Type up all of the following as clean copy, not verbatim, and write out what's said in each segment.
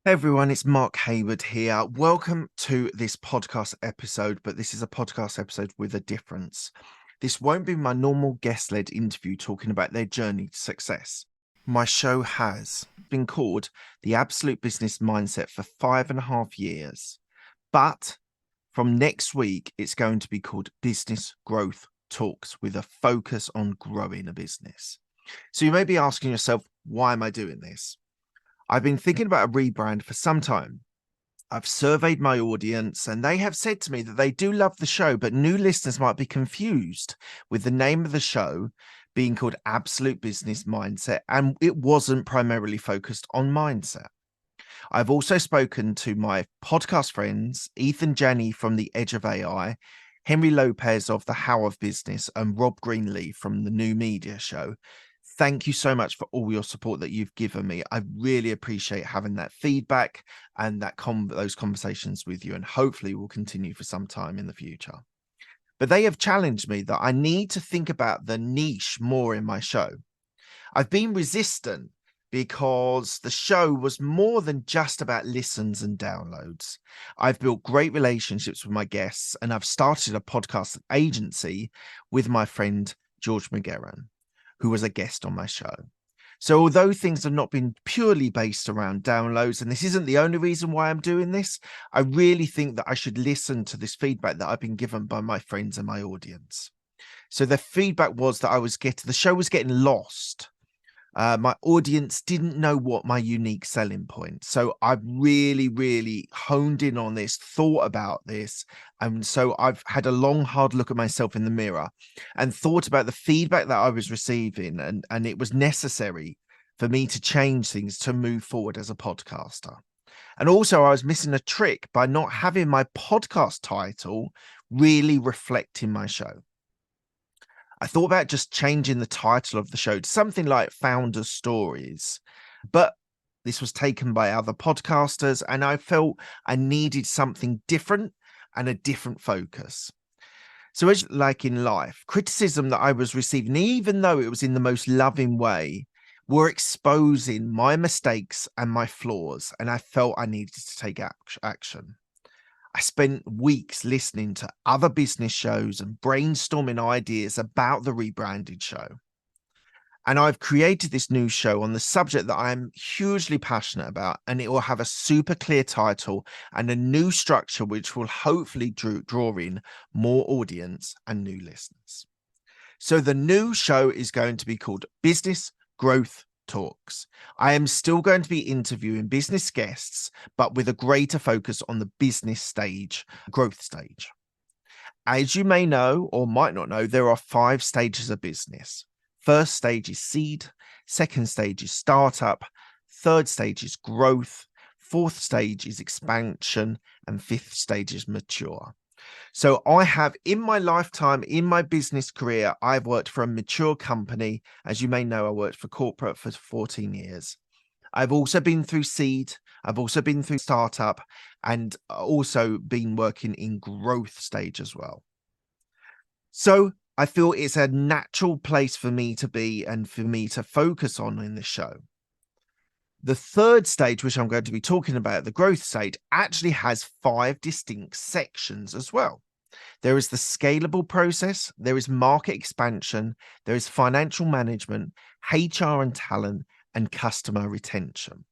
Hey everyone, it's Mark Hayward here. Welcome to this podcast episode, but this is a podcast episode with a difference. This won't be my normal guest-led interview talking about their journey to success. My show has been called The Absolute Business Mindset for 5.5 years, but from next week, it's going to be called Business Growth Talks with a focus on growing a business. So you may be asking yourself, why am I doing this? I've been thinking about a rebrand for some time. I've surveyed my audience and they have said to me that they do love the show, but new listeners might be confused with the name of the show being called Absolute Business Mindset, and it wasn't primarily focused on mindset. I've also spoken to my podcast friends, Ethan Janney from The Edge of AI, Henry Lopez of The How of Business, and Rob Greenlee from the New Media Show. Thank you so much for all your support that you've given me. I really appreciate having that feedback and those conversations with you, and hopefully will continue for some time in the future. But they have challenged me that I need to think about the niche more in my show. I've been resistant because the show was more than just about listens and downloads. I've built great relationships with my guests, and I've started a podcast agency with my friend George McGarren, who was a guest on my show. So although things have not been purely based around downloads, and this isn't the only reason why I'm doing this, I really think that I should listen to this feedback that I've been given by my friends and my audience. So the feedback was that the show was getting lost. My audience didn't know what my unique selling point. So I've really honed in on this, thought about this. And so I've had a long, hard look at myself in the mirror and thought about the feedback that I was receiving. And it was necessary for me to change things to move forward as a podcaster. And also I was missing a trick by not having my podcast title really reflecting my show. I thought about just changing the title of the show to something like Founder Stories, but this was taken by other podcasters, and I felt I needed something different and a different focus. So as like in life, criticism that I was receiving, even though it was in the most loving way, were exposing my mistakes and my flaws, and I felt I needed to take action. I spent weeks listening to other business shows and brainstorming ideas about the Rebranded show. And I've created this new show on the subject that I'm hugely passionate about, and it will have a super clear title and a new structure, which will hopefully draw in more audience and new listeners. So the new show is going to be called Business Growth Talks. I am still going to be interviewing business guests, but with a greater focus on the business stage, growth stage. As you may know or might not know, there are 5 stages of business. First stage is seed, second stage is startup, third stage is growth, fourth stage is expansion, and fifth stage is mature. So I have, in my lifetime, in my business career, I've worked for a mature company. As you may know, I worked for corporate for 14 years. I've also been through seed. I've also been through startup, and also been working in growth stage as well. So I feel it's a natural place for me to be and for me to focus on in the show. The third stage, which I'm going to be talking about, the growth stage, actually has 5 distinct sections as well. There is the scalable process, there is market expansion, there is financial management, HR and talent, and customer retention.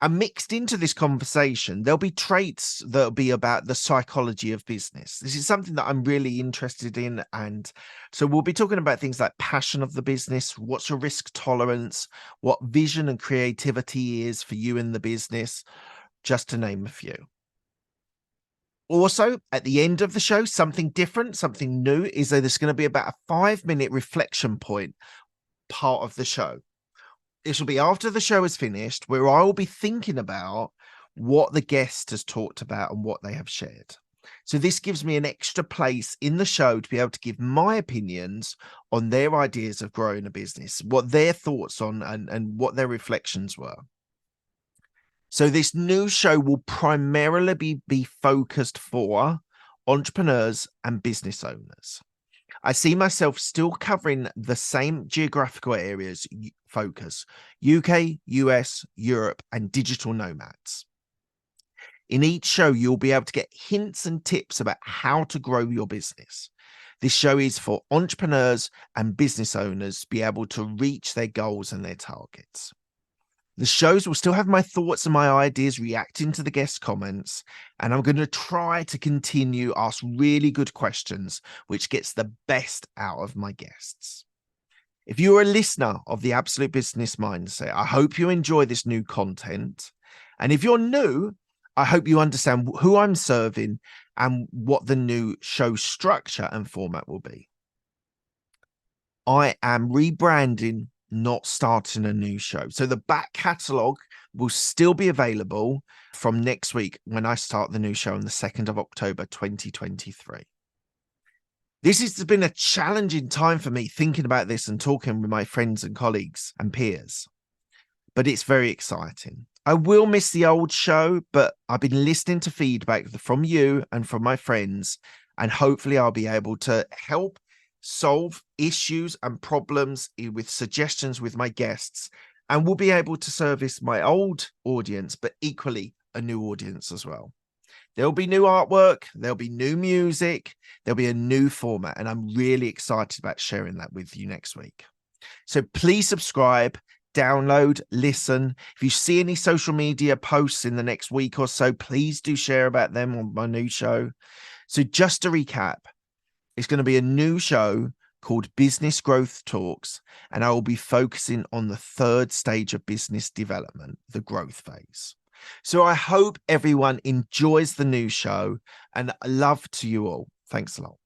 And mixed into this conversation, there'll be traits that'll be about the psychology of business. This is something that I'm really interested in. And so we'll be talking about things like passion of the business, what's your risk tolerance, what vision and creativity is for you in the business, just to name a few. Also, at the end of the show, something different, something new is that there's going to be about a 5-minute reflection point part of the show. This will be after the show is finished, where I will be thinking about what the guest has talked about and what they have shared. So this gives me an extra place in the show to be able to give my opinions on their ideas of growing a business, what their thoughts on and what their reflections were. So this new show will primarily be focused for entrepreneurs and business owners. I see myself still covering the same geographical areas focus: UK, US, Europe, and digital nomads. In each show, you'll be able to get hints and tips about how to grow your business. This show is for entrepreneurs and business owners to be able to reach their goals and their targets. The shows will still have my thoughts and my ideas reacting to the guest comments, and I'm going to try to continue ask really good questions, which gets the best out of my guests. If you're a listener of the Absolute Business Mindset, I hope you enjoy this new content. And if you're new, I hope you understand who I'm serving and what the new show structure and format will be. I am rebranding, not starting a new show. So the back catalogue will still be available from next week when I start the new show on the 2nd of October, 2023. This has been a challenging time for me thinking about this and talking with my friends and colleagues and peers, but it's very exciting. I will miss the old show, but I've been listening to feedback from you and from my friends, and hopefully I'll be able to help solve issues and problems with suggestions with my guests, and we'll be able to service my old audience, but equally a new audience as well. There'll be new artwork, there'll be new music, there'll be a new format, and I'm really excited about sharing that with you next week. So please subscribe, download, listen. If you see any social media posts in the next week or so, please do share about them on my new show. So just to recap, it's going to be a new show called Business Growth Talks, and I will be focusing on the third stage of business development, the growth phase. So I hope everyone enjoys the new show, and love to you all. Thanks a lot.